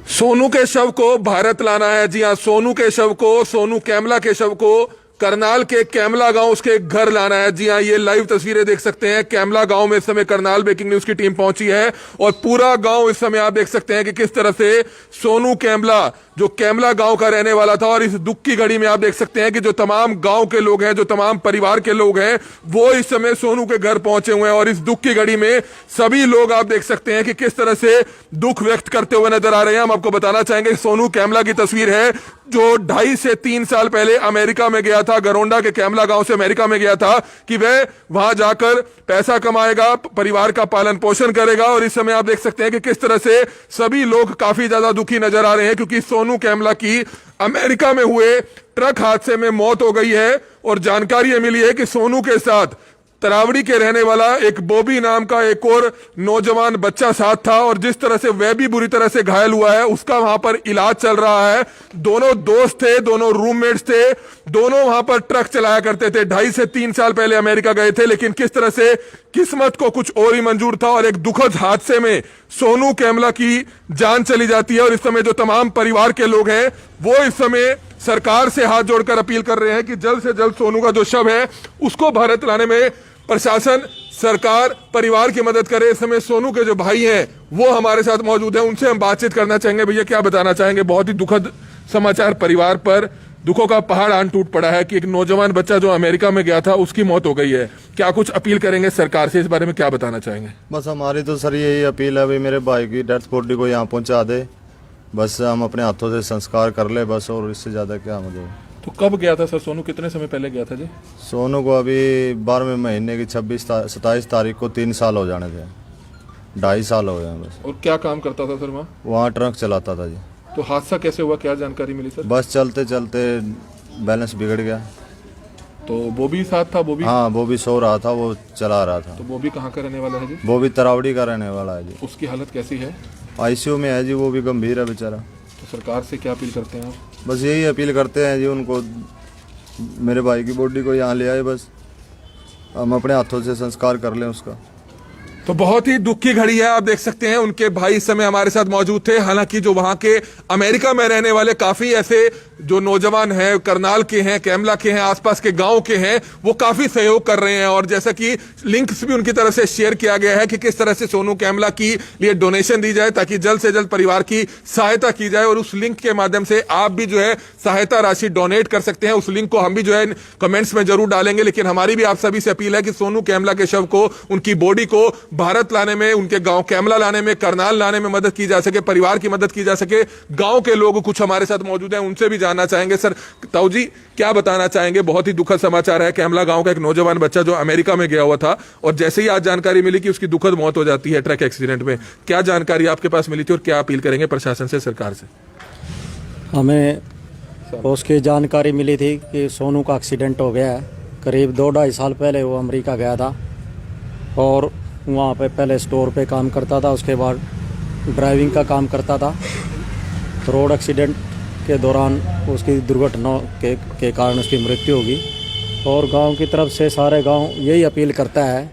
सोनू के शव को भारत लाना है। जी हां, सोनू के शव को, सोनू कैमला के शव को करनाल के कैमला गांव उसके घर लाना है। जी हां, ये लाइव तस्वीरें देख सकते हैं। कैमला गांव में इस समय करनाल ब्रेकिंग न्यूज की टीम पहुंची है और पूरा गांव इस समय आप देख सकते हैं कि किस तरह से सोनू कैमला, जो कैमला गांव का रहने वाला था, और इस दुख की घड़ी में आप देख सकते हैं कि जो तमाम गांव के लोग हैं, जो तमाम परिवार के लोग हैं, वो इस समय सोनू के घर पहुंचे हुए हैं। और इस दुख की घड़ी में सभी लोग आप देख सकते हैं कि किस तरह से दुख व्यक्त करते हुए नजर आ रहे हैं। हम आपको बताना चाहेंगे सोनू कैमला की तस्वीर है, जो 2.5 से 3 साल पहले अमेरिका में गया था, गरोंडा के कैमला गांव से अमेरिका में गया था कि वह वहां जाकर पैसा कमाएगा, परिवार का पालन पोषण करेगा। और इस समय आप देख सकते हैं कि किस तरह से सभी लोग काफी ज्यादा दुखी नजर आ रहे हैं, क्योंकि सोनू कैमला की अमेरिका में हुए ट्रक हादसे में मौत हो गई है। और जानकारी यह मिली है कि सोनू के साथ तरावड़ी के रहने वाला एक बॉबी नाम का एक और नौजवान बच्चा साथ था, और जिस तरह से वह भी बुरी तरह से घायल हुआ है, उसका वहां पर इलाज चल रहा है। दोनों दोस्त थे, दोनों रूममेट्स थे, दोनों वहां पर ट्रक चलाया करते थे। 2.5 से 3 साल पहले अमेरिका गए थे, लेकिन किस तरह से किस्मत को कुछ और ही मंजूर था और एक दुखद हादसे में सोनू कैमला की जान चली जाती है। और इस समय जो तमाम परिवार के लोग हैं, वो इस समय सरकार से हाथ जोड़कर अपील कर रहे हैं कि जल्द से जल्द सोनू का जो शव है उसको भारत लाने में प्रशासन, सरकार, परिवार की मदद करे। इस समय सोनू के जो भाई हैं वो हमारे साथ मौजूद हैं, उनसे हम बातचीत करना चाहेंगे। भैया, क्या बताना चाहेंगे? बहुत ही दुखद समाचार, परिवार पर दुखों का पहाड़ आन टूट पड़ा है कि एक नौजवान बच्चा जो अमेरिका में गया था उसकी मौत हो गई है। क्या कुछ अपील करेंगे सरकार से? इस बारे में क्या बताना चाहेंगे? बस हमारी तो सर यही अपील है, भाई मेरे भाई की डेथ बॉडी को यहाँ पहुँचा दे, बस हम अपने हाथों से संस्कार कर ले बस, और इससे ज़्यादा क्या मुझे। तो कब गया था सर सोनू? कितने समय पहले गया था जी? सोनू को अभी 12वें महीने की 27 तारीख को 3 साल हो जाने थे, 2.5 साल हो गए हैं बस। और क्या काम करता था सर वहाँ? वहाँ ट्रक चलाता था जी। तो हादसा कैसे हुआ, क्या जानकारी मिली सर? बस चलते चलते बैलेंस बिगड़ गया। तो वो भी साथ था? वो भी? हाँ, वो भी सो रहा था, वो चला रहा था। तो वो भी कहाँ का रहने वाला है जी? वो भी तरावड़ी का रहने वाला है जी। उसकी हालत कैसी है? ICU में है जी, वो भी गंभीर है बेचारा। तो सरकार से क्या अपील करते हैं आप? बस यही अपील करते हैं जी उनको, मेरे भाई की बॉडी को यहाँ ले आए, बस हम अपने हाथों से संस्कार कर लें उसका। तो बहुत ही दुख की घड़ी है, आप देख सकते हैं। उनके भाई इस समय हमारे साथ मौजूद थे। हालांकि जो वहां के अमेरिका में रहने वाले काफी ऐसे जो नौजवान हैं, करनाल के हैं, कैमला के हैं, आसपास के गांव के हैं, वो काफी सहयोग कर रहे हैं। और जैसा कि लिंक्स भी उनकी तरफ से शेयर किया गया है कि किस तरह से सोनू कैमला की लिए डोनेशन दी जाए ताकि जल्द से जल्द परिवार की सहायता की जाए। और उस लिंक के माध्यम से आप भी जो है सहायता राशि डोनेट कर सकते हैं। उस लिंक को हम भी जो है कमेंट्स में जरूर डालेंगे। लेकिन हमारी भी आप सभी से अपील है कि सोनू कैमला के शव को, उनकी बॉडी को भारत लाने में, उनके गांव कैमला लाने में, करनाल लाने में मदद की जा सके, परिवार की मदद की जा सके। गांव के लोग कुछ हमारे साथ मौजूद हैं, उनसे भी जानना चाहेंगे। सर ताऊ जी, क्या बताना चाहेंगे? बहुत ही दुखद समाचार है। कैमला गांव का एक नौजवान बच्चा जो अमेरिका में गया हुआ था, और जैसे ही आज जानकारी मिली कि उसकी दुखद मौत हो जाती है ट्रक एक्सीडेंट में, क्या जानकारी आपके पास मिली थी और क्या अपील करेंगे प्रशासन से, सरकार से? हमें उसकी जानकारी मिली थी कि सोनू का एक्सीडेंट हो गया है। करीब 2-2.5 साल पहले वो अमेरिका गया था और वहाँ पे पहले स्टोर पे काम करता था, उसके बाद ड्राइविंग का काम करता था। रोड एक्सीडेंट के दौरान उसकी दुर्घटना के कारण उसकी मृत्यु होगी। और गांव की तरफ से सारे गांव यही अपील करता है,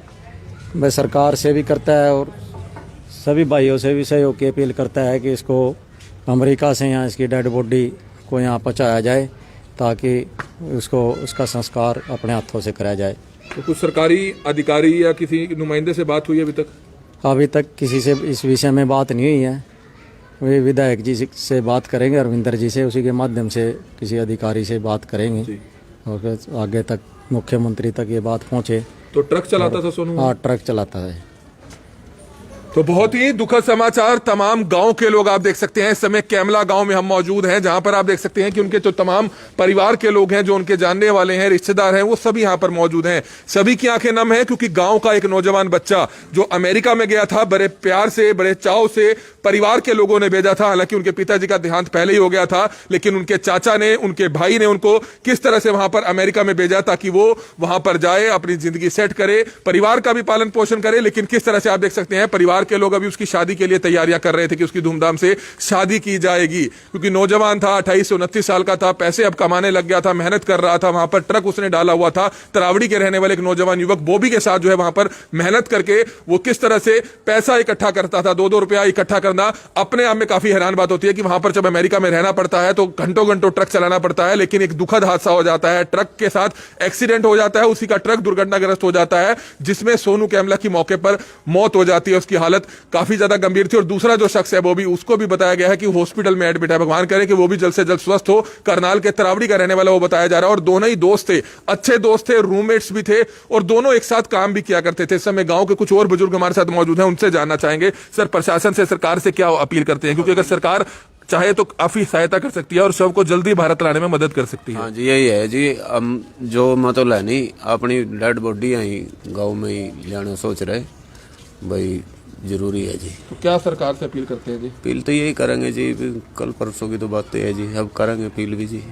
मैं सरकार से भी करता है और सभी भाइयों से भी सहयोग की अपील करता है कि इसको अमेरिका से यहाँ इसकी डेड बॉडी को यहाँ पहुँचाया जाए ताकि उसका संस्कार अपने हाथों से कराया जाए। तो कुछ सरकारी अधिकारी या किसी नुमाइंदे से बात हुई है अभी तक? अभी तक किसी से इस विषय में बात नहीं हुई है। वे विधायक जी से बात करेंगे, अरविंदर जी से, उसी के माध्यम से किसी अधिकारी से बात करेंगे और आगे तक मुख्यमंत्री तक ये बात पहुँचे। तो ट्रक चलाता था सोनू? हाँ, ट्रक चलाता है। तो बहुत ही दुखद समाचार। तमाम गांव के लोग आप देख सकते हैं, इस समय कैमला गांव में हम मौजूद हैं, जहां पर आप देख सकते हैं कि उनके जो तमाम परिवार के लोग हैं, जो उनके जानने वाले हैं, रिश्तेदार हैं, वो सभी यहां पर मौजूद हैं। सभी की आंखें नम हैं, क्योंकि गांव का एक नौजवान बच्चा जो अमेरिका में गया था, बड़े प्यार से, बड़े चाव से परिवार के लोगों ने भेजा था। हालांकि उनके पिताजी का देहांत पहले ही हो गया था, लेकिन उनके चाचा ने, उनके भाई ने उनको किस तरह से वहां पर अमेरिका में भेजा ताकि वो वहां पर जाए, अपनी जिंदगी सेट करे, परिवार का भी पालन पोषण करे। लेकिन किस तरह से आप देख सकते हैं, परिवार के लोग अभी उसकी शादी के लिए तैयारियां कर रहे थे कि उसकी धूमधाम से शादी की जाएगी, क्योंकि नौजवान था, 28 से 29 साल का था, पैसे अब कमाने लग गया था, मेहनत कर रहा था। वहां पर ट्रक उसने डाला हुआ था। तरावड़ी के रहने वाले एक नौजवान युवक बॉबी के साथ जो है वहां पर मेहनत करके वो किस तरह से पैसा इकट्ठा करता था, 2-2 रुपया इकट्ठा करना अपने आप में काफी हैरान बात होती है कि वहां पर जब अमेरिका में रहना पड़ता है तो घंटों घंटों ट्रक चलाना पड़ता है, लेकिन एक दुखद हादसा हो जाता है, ट्रक के साथ एक्सीडेंट हो जाता है, उसी का ट्रक दुर्घटनाग्रस्त हो जाता है, जिसमें सोनू कैमला की मौके पर मौत हो जाती है। उसकी हालत काफी ज्यादा गंभीर थी और दूसरा जो शख्स है वो भी, उसको भी बताया गया है कि हॉस्पिटल में एडमिट है। भगवान करे कि वो भी जल्द से जल्द स्वस्थ हो। करनाल के तरावड़ी का रहने वाला वो बताया जा रहा है और दोनों ही दोस्त थे, अच्छे दोस्त थे, रूममेट्स भी थे और दोनों एक साथ काम भी किया करते थे। इस समय गांव के कुछ और बुजुर्ग हमारे साथ मौजूद हैं, उनसे जानना चाहेंगे सर प्रशासन से, सरकार से क्या अपील करते हैं, क्योंकि अगर सरकार चाहे तो काफी सहायता कर सकती है और शव को जल्दी भारत लाने में मदद कर सकती है। हाँ जी, यही है जी। हम जो मतलब है नहीं, अपनी डेड बॉडी यहीं गांव में ही लाना सोच रहे, भाई जरूरी है जी। तो क्या सरकार से अपील करते हैं जी? अपील तो यही करेंगे जी, कल परसों की तो बातें है जी, अब करेंगे अपील भी जी।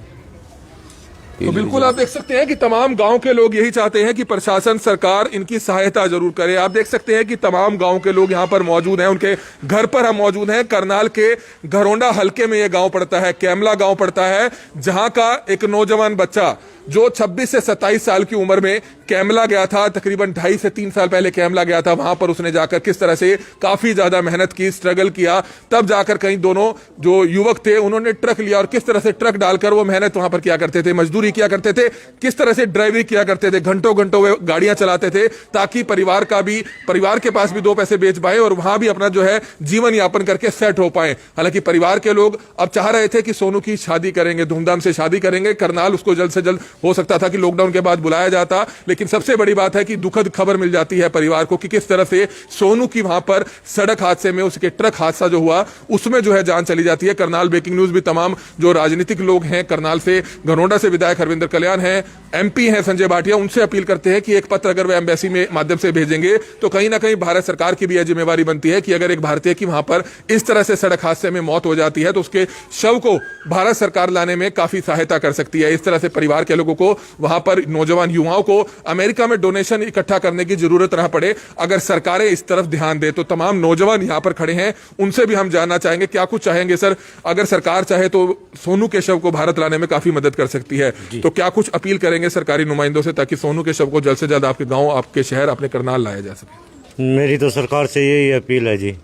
तो बिल्कुल आप देख सकते हैं कि तमाम गांव के लोग यही चाहते हैं कि प्रशासन, सरकार इनकी सहायता जरूर करे। आप देख सकते हैं कि तमाम गांव के लोग यहां पर मौजूद हैं, उनके घर पर हम मौजूद हैं। करनाल के घरोंडा हलके में यह गांव पड़ता है, कैमला गांव पड़ता है, जहां का एक नौजवान बच्चा जो 26 से 27 साल की उम्र में कैमला गया था, तकरीबन 2.5 से 3 साल पहले कैमला गया था। वहां पर उसने जाकर किस तरह से काफी ज्यादा मेहनत की, स्ट्रगल किया, तब जाकर कहीं दोनों जो युवक थे उन्होंने ट्रक लिया और किस तरह से ट्रक डालकर वो मेहनत वहां पर किया करते थे, मजदूरी किया करते थे, किस तरह से ड्राइविंग किया करते थे, घंटों घंटों वे गाड़ियां चलाते थे ताकि परिवार के पास भी 2 पैसे बेच पाए और वहां भी अपना जो है जीवन यापन करके सेट हो पाए। हालांकि परिवार के लोग अब चाह रहे थे कि सोनू की शादी करेंगे, धूमधाम से शादी करेंगे, करनाल उसको जल्द से जल्द हो सकता था कि लॉकडाउन के बाद बुलाया जाता, लेकिन सबसे बड़ी बात है कि दुखद खबर मिल जाती है परिवार को कि किस तरह से सोनू की वहां पर सड़क हादसे में, उसके ट्रक हादसा जो हुआ उसमें जो है जान चली जाती है। करनाल ब्रेकिंग न्यूज भी तमाम जो राजनीतिक लोग हैं, करनाल से घरोंडा से विधायक हरविंदर कल्याण हैं, एमपी हैं संजय भाटिया, उनसे अपील करते हैं कि एक पत्र अगर वे एम्बेसी में माध्यम से भेजेंगे तो कहीं ना कहीं भारत सरकार की भी यह जिम्मेवारी बनती है कि अगर एक भारतीय की वहां पर इस तरह से सड़क हादसे में मौत हो जाती है तो उसके शव को भारत सरकार लाने में काफी सहायता कर सकती है। इस तरह से परिवार के लोगों को, वहां पर नौजवान युवाओं को अमेरिका में डोनेशन इकट्ठा करने की जरूरत ना पड़े, अगर सरकारें इस तरफ ध्यान दे। तो तमाम नौजवान यहां पर खड़े हैं, उनसे भी हम जानना चाहेंगे क्या कुछ चाहेंगे सर। अगर सरकार चाहे तो सोनू के शव को भारत लाने में काफी मदद कर सकती है, तो क्या कुछ अपील करेंगे सरकारी नुमाइंदों से ताकि सोनू के शव को जल्द से जल्द आपके गांव, आपके शहर, अपने करनाल लाया जा सके? मेरी तो सरकार से यही अपील है जी,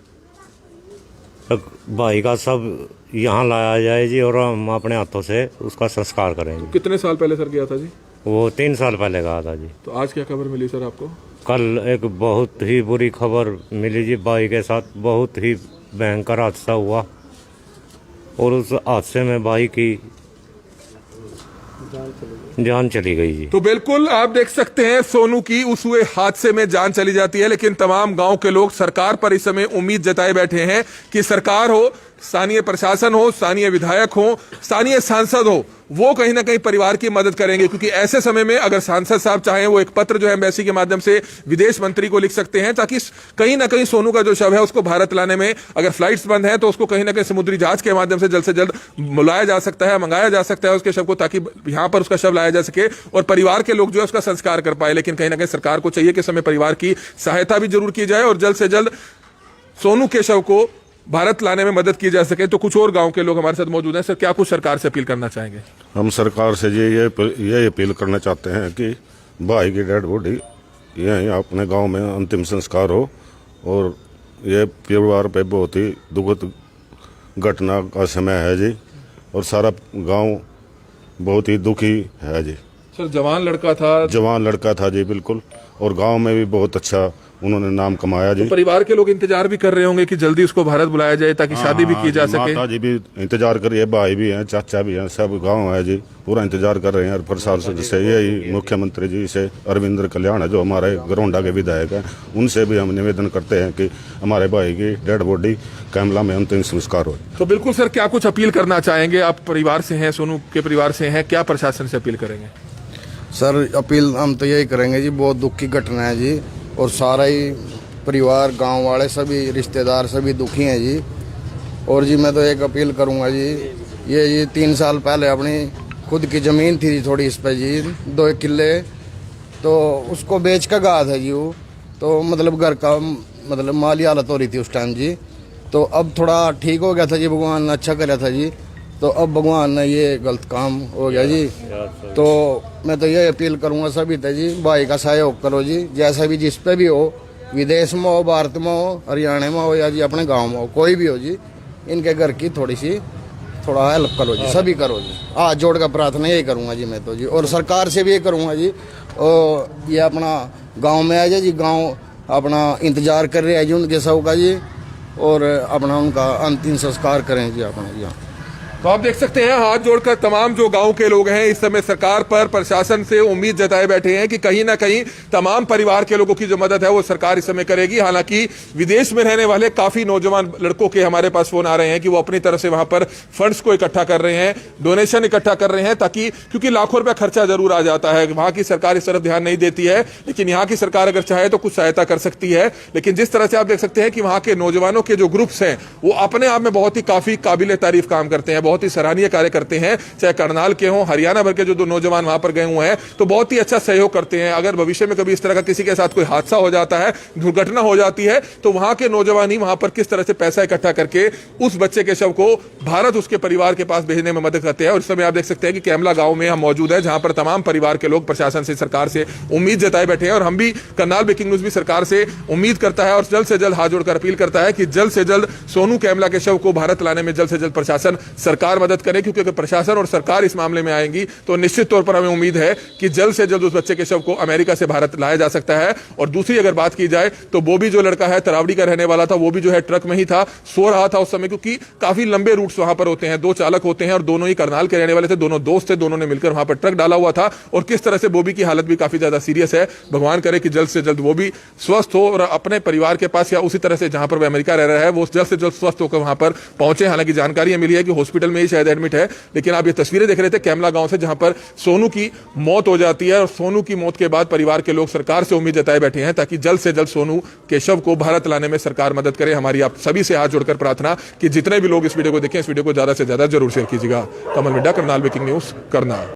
भाई का सब यहाँ लाया जाए जी और हम अपने हाथों से उसका संस्कार करेंगे। कितने साल पहले सर गया था जी? वो 3 साल पहले गया था जी। तो आज क्या खबर मिली सर आपको? कल एक बहुत ही बुरी खबर मिली जी, भाई के साथ बहुत ही भयंकर हादसा हुआ और उस हादसे में भाई की जान चली गई जी। तो बिल्कुल आप देख सकते हैं सोनू की उस हुए हादसे में जान चली जाती है, लेकिन तमाम गांव के लोग सरकार पर इस समय उम्मीद जताए बैठे हैं कि सरकार हो, स्थानीय प्रशासन हो, स्थानीय विधायक हो, स्थानीय सांसद हो, वो कहीं ना कहीं परिवार की मदद करेंगे। क्योंकि ऐसे समय में अगर सांसद साहब चाहें वो एक पत्र जो है एम्बेसी के माध्यम से विदेश मंत्री को लिख सकते हैं ताकि कहीं ना कहीं सोनू का जो शव है उसको भारत लाने में, अगर फ्लाइट्स बंद है तो उसको कहीं ना कहीं समुद्री जहाज के माध्यम से जल्द बुलाया जा सकता है, मंगाया जा सकता है उसके शव को, ताकि यहां पर उसका शव लाया जा सके और परिवार के लोग जो है उसका संस्कार कर पाए। लेकिन कहीं ना कहीं सरकार को चाहिए कि समय परिवार की सहायता भी जरूर की जाए और जल्द से जल्द सोनू के शव को भारत लाने में मदद की जा सके। तो कुछ और गांव के लोग हमारे साथ मौजूद हैं। सर क्या कुछ सरकार से अपील करना चाहेंगे? हम सरकार से ये अपील करना चाहते हैं कि भाई की डेड बॉडी यहीं अपने गांव में अंतिम संस्कार हो और ये परिवार पे बहुत ही दुखद घटना का समय है जी और सारा गांव बहुत ही दुखी है जी। सर जवान लड़का था जी, बिल्कुल, और गांव में भी बहुत अच्छा उन्होंने नाम कमाया जी। तो परिवार के लोग इंतजार भी कर रहे होंगे कि जल्दी उसको भारत बुलाया जाए ताकि शादी भी की जा सके। माता जी भी इंतजार कर रही है, भाई भी हैं, चाचा भी हैं, सब गांव है जी, पूरा इंतजार कर रहे हैं। और प्रशासन से यही मुख्यमंत्री जी से हरविंदर कल्याण है जो हमारे घरोंडा के विधायक हैं, उनसे भी हम निवेदन करते हैं कि हमारे भाई की डेड बॉडी कैमला में अंतिम संस्कार हो। तो बिल्कुल सर, क्या कुछ अपील करना चाहेंगे? आप परिवार से हैं, सोनू के परिवार से हैं, क्या प्रशासन से अपील करेंगे? सर अपील हम तो यही करेंगे जी, बहुत दुख की घटना है जी और सारा ही परिवार, गांव वाले, सभी रिश्तेदार सभी दुखी हैं जी। और जी मैं तो एक अपील करूंगा जी, ये 3 साल पहले अपनी खुद की ज़मीन थी थोड़ी इस पर जी, 2 किले, तो उसको बेच कर गया था जी वो, तो मतलब घर का मतलब माली हालत हो रही थी उस टाइम जी। तो अब थोड़ा ठीक हो गया था जी, भगवान ने अच्छा कराया था जी, तो अब भगवान ने ये गलत काम हो गया जी। तो मैं तो ये अपील करूंगा सभी से जी, भाई का सहयोग करो जी, जैसा भी जिस पे भी हो विदेश में हो, भारत में हो, हरियाणा में हो या जी अपने गांव में हो, कोई भी हो जी, इनके घर की थोड़ा हेल्प करो जी, सभी करो जी। हाथ जोड़ कर प्रार्थना यही करूँगा जी मैं तो जी, और सरकार से भी ये करूँगा जी, और ये अपना गांव में आ जाए जी, गांव अपना इंतजार कर रहे हैं जी उनके सब का जी, और अपना उनका अंतिम संस्कार करें जी अपना जी। तो आप देख सकते हैं हाथ जोड़कर तमाम जो गांव के लोग हैं इस समय सरकार पर, प्रशासन से उम्मीद जताए बैठे हैं कि कहीं ना कहीं तमाम परिवार के लोगों की जो मदद है वो सरकार इस समय करेगी। हालांकि विदेश में रहने वाले काफी नौजवान लड़कों के हमारे पास फोन आ रहे हैं कि वो अपनी तरफ से वहां पर फंड्स को इकट्ठा कर रहे हैं, डोनेशन इकट्ठा कर रहे हैं, ताकि क्योंकि लाखों रुपया खर्चा जरूर आ जाता है, वहां की सरकार इस तरफ ध्यान नहीं देती है, लेकिन यहाँ की सरकार अगर चाहे तो कुछ सहायता कर सकती है। लेकिन जिस तरह से आप देख सकते हैं कि वहां के नौजवानों के जो ग्रुप्स हैं वो अपने आप में बहुत ही काफी काबिल तारीफ काम करते हैं, बहुत ही सराहनीय कार्य करते हैं, चाहे करनाल के हों, हरियाणा भर के जो दो नौजवान वहां पर गए हुए हैं तो बहुत ही अच्छा सहयोग करते हैं। अगर भविष्य में कभी इस तरह का किसी के साथ कोई हादसा हो जाता है, दुर्घटना हो जाती है, तो वहां के नौजवान ही वहां पर किस तरह से पैसा इकट्ठा करके उस बच्चे के शव को भारत उसके परिवार के पास भेजने में मदद करते हैं। और इस समय आप देख सकते हैं कि कैमला गांव में हम मौजूद है, जहां पर तमाम परिवार के लोग प्रशासन से, सरकार से उम्मीद जताए बैठे हैं। और हम भी, करनाल ब्रेकिंग न्यूज भी सरकार से उम्मीद करता है और जल्द से जल्द हाथ जोड़कर अपील करता है कि जल्द से जल्द सोनू कैमला के शव को भारत लाने में जल्द से जल्द प्रशासन, सरकार मदद करे, क्योंकि अगर प्रशासन और सरकार इस मामले में आएंगी तो निश्चित तौर पर हमें उम्मीद है कि जल्द से जल्द उस बच्चे के शव को अमेरिका से भारत लाया जा सकता है। और दूसरी अगर बात की जाए तो वो भी जो लड़का है तरावड़ी का रहने वाला था, वो भी जो है ट्रक में ही था, सो रहा था उस समय, क्योंकि काफी लंबे रूट्स वहां पर होते हैं, दो चालक होते हैं और दोनों ही करनाल के रहने वाले थे, दोनों दोस्त थे, दोनों ने मिलकर वहां पर ट्रक डाला हुआ था। और किस तरह से बोबी की हालत भी काफी ज्यादा सीरियस है। भगवान करे कि जल्द से जल्द वो भी स्वस्थ हो और अपने परिवार के पास या उसी तरह से जहां पर वह अमेरिका रह रहा है वो जल्द से जल्द स्वस्थ होकर वहां पर पहुंचे। हालांकि जानकारी मिली है कि हॉस्पिटल में ही शायद एडमिट है, लेकिन आप ये तस्वीरें देख रहे थे कैमला गांव से, जहां पर सोनू की मौत हो जाती है। और सोनू की मौत के बाद परिवार के लोग सरकार से उम्मीद जताए बैठे हैं ताकि जल्द से जल्द सोनू के शव को भारत लाने में सरकार मदद करे। हमारी आप सभी से हाथ जोड़कर प्रार्थना कि जितने भी लोग इस वीडियो को देखें, इस वीडियो को ज्यादा से ज्यादा जरूर शेयर कीजिएगा। कमल मिड्डा, करनाल ब्रेकिंग न्यूज, करनाल।